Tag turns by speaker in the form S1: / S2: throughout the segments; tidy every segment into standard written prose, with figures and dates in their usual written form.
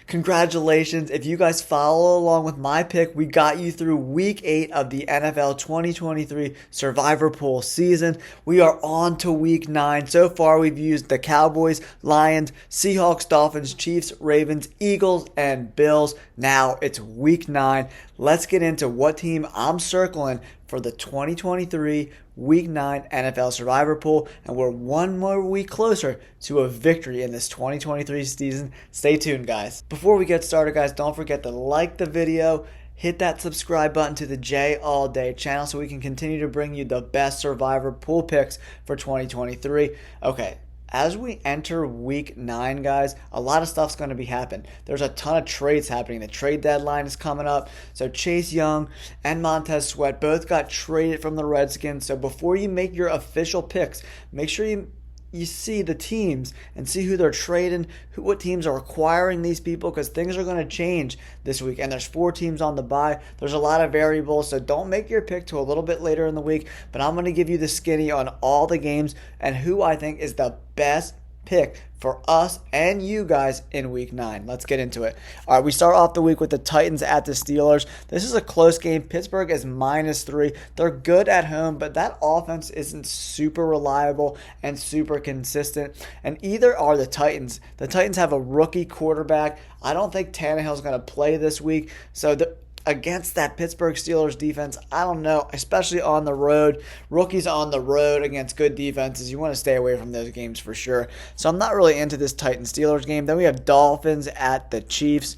S1: Congratulations. If you guys follow along with my pick, we got you through week 8 of the NFL 2023 Survivor Pool season. We are on to week 9. So far, we've used the Cowboys, Lions, Seahawks, Dolphins, Chiefs, Ravens, Eagles, and Bills. Now it's week 9. Let's get into what team I'm circling for the 2023 Week 9 NFL Survivor Pool, and we're one more week closer to a victory in this 2023 season. Stay tuned, guys. Before we get started, guys, don't forget to like the video, hit that subscribe button to the J All Day channel so we can continue to bring you the best Survivor Pool picks for 2023. Okay. As we enter week 9, guys, a lot of stuff's going to be happening. There's a ton of trades happening. The trade deadline is coming up. So Chase Young and Montez Sweat both got traded from the Redskins. So before you make your official picks, make sure you see the teams and see who they're trading, what teams are acquiring these people, because things are going to change this week. And there's 4 teams on the bye. There's a lot of variables, so don't make your pick till a little bit later in the week. But I'm going to give you the skinny on all the games and who I think is the best pick for us and you guys in week 9. Let's get into it. All right, we start off the week with the Titans at the Steelers. This is a close game. Pittsburgh is -3. They're good at home, but that offense isn't super reliable and super consistent. And either are the Titans. The Titans have a rookie quarterback. I don't think Tannehill's going to play this week. So against that Pittsburgh Steelers defense, I don't know, especially on the road. Rookies on the road against good defenses, you want to stay away from those games for sure. So I'm not really into this Titans-Steelers game. Then we have Dolphins at the Chiefs.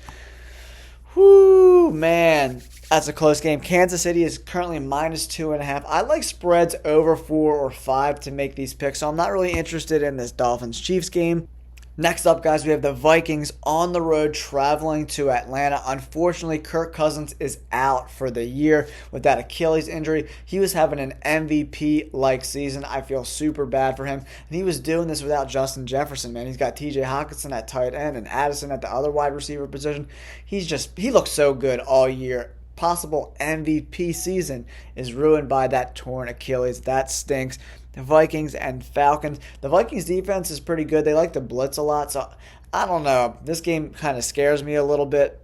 S1: Whoo, man, that's a close game. Kansas City is currently -2.5. I like spreads over 4 or 5 to make these picks, so I'm not really interested in this Dolphins-Chiefs game. Next up, guys, we have the Vikings on the road traveling to Atlanta. Unfortunately, Kirk Cousins is out for the year with that Achilles injury. He was having an MVP-like season. I feel super bad for him. And he was doing this without Justin Jefferson, man. He's got TJ Hockenson at tight end and Addison at the other wide receiver position. He looks so good all year. Possible MVP season is ruined by that torn Achilles. That stinks. The Vikings and Falcons. The Vikings defense is pretty good. They like to blitz a lot, so I don't know. This game kind of scares me a little bit.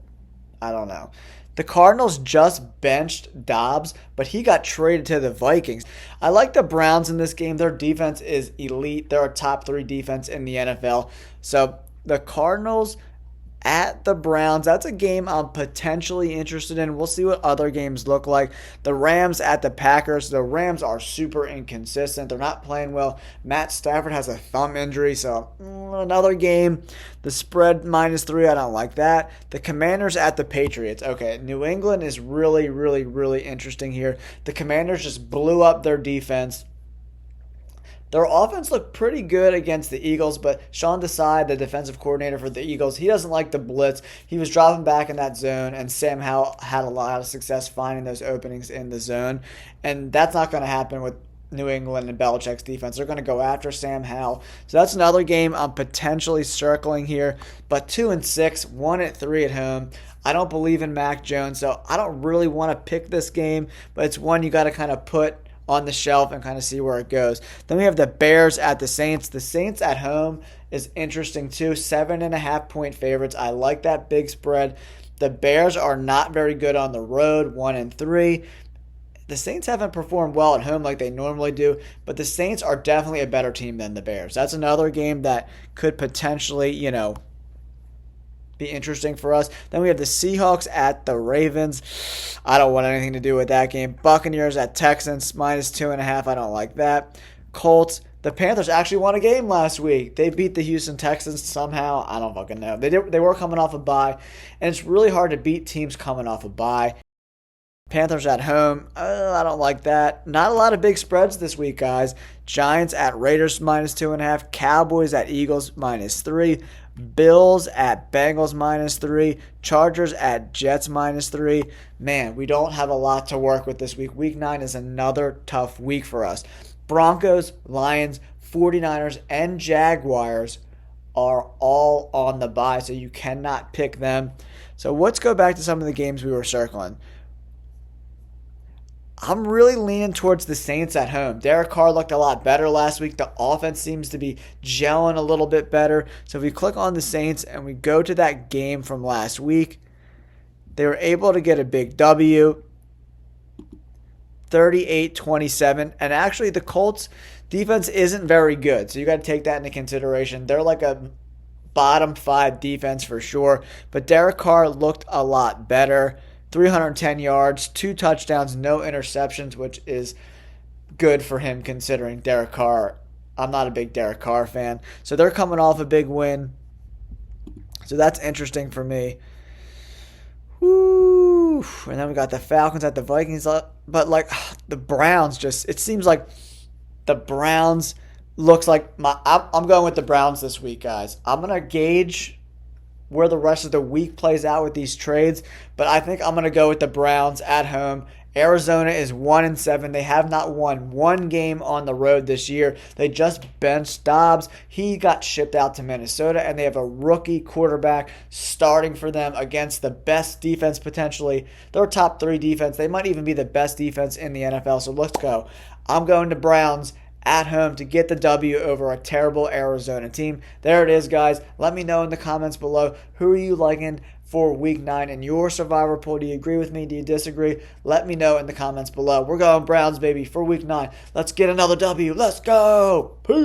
S1: I don't know. The Cardinals just benched Dobbs, but he got traded to the Vikings. I like the Browns in this game. Their defense is elite. They're a top 3 defense in the NFL. So the Cardinals at the Browns, that's a game I'm potentially interested in. We'll see what other games look like. The Rams at the Packers. The Rams are super inconsistent. They're not playing well. Matt Stafford has a thumb injury, so another game. The spread -3, I don't like that. The Commanders at the Patriots. Okay, New England is really, really, really interesting here. The Commanders just blew up their defense. Their offense looked pretty good against the Eagles, but Sean Desai, the defensive coordinator for the Eagles, he doesn't like the blitz. He was dropping back in that zone, and Sam Howell had a lot of success finding those openings in the zone. And that's not going to happen with New England and Belichick's defense. They're going to go after Sam Howell. So that's another game I'm potentially circling here. But 2-6, 1-3 at home. I don't believe in Mac Jones, so I don't really want to pick this game, but it's one you got to kind of put on the shelf and kind of see where it goes. Then we have the Bears at the Saints. The Saints at home is interesting too. 7.5-point favorites. I like that big spread. The Bears are not very good on the road, 1-3. The Saints haven't performed well at home like they normally do, but the Saints are definitely a better team than the Bears. That's another game that could potentially, be interesting for us. Then we have the Seahawks at the Ravens. I don't want anything to do with that game. Buccaneers at Texans, -2.5. I don't like that. Colts. The Panthers actually won a game last week. They beat the Houston Texans somehow. I don't fucking know. They were coming off a bye, and it's really hard to beat teams coming off a bye. Panthers at home. I don't like that. Not a lot of big spreads this week, guys. Giants at Raiders, -2.5. Cowboys at Eagles, -3. Bills at Bengals, -3. Chargers at Jets, -3. Man, we don't have a lot to work with this week. Week 9 is another tough week for us. Broncos, Lions, 49ers, and Jaguars are all on the bye, so you cannot pick them. So let's go back to some of the games we were circling. I'm really leaning towards the Saints at home. Derek Carr looked a lot better last week. The offense seems to be gelling a little bit better. So if we click on the Saints and we go to that game from last week, they were able to get a big W, 38-27. And actually, the Colts defense isn't very good. So you got to take that into consideration. They're like a bottom 5 defense for sure. But Derek Carr looked a lot better. 310 yards, 2 touchdowns, no interceptions, which is good for him considering Derek Carr. I'm not a big Derek Carr fan. So they're coming off a big win. So that's interesting for me. Woo! And then we got the Falcons at the Vikings. But like the Browns it seems like the Browns looks like I'm going with the Browns this week, guys. I'm going to gauge where the rest of the week plays out with these trades, but I think I'm going to go with the Browns at home. Arizona is 1-7. They have not won one game on the road this year. They just benched Dobbs. He got shipped out to Minnesota, and they have a rookie quarterback starting for them against the best defense potentially. Their top 3 defense. They might even be the best defense in the NFL, so let's go. I'm going to Browns at home to get the W over a terrible Arizona team. There it is, guys. Let me know in the comments below, who are you liking for Week 9 in your Survivor pool? Do you agree with me? Do you disagree? Let me know in the comments below. We're going Browns, baby, for Week 9. Let's get another W. Let's go. Peace.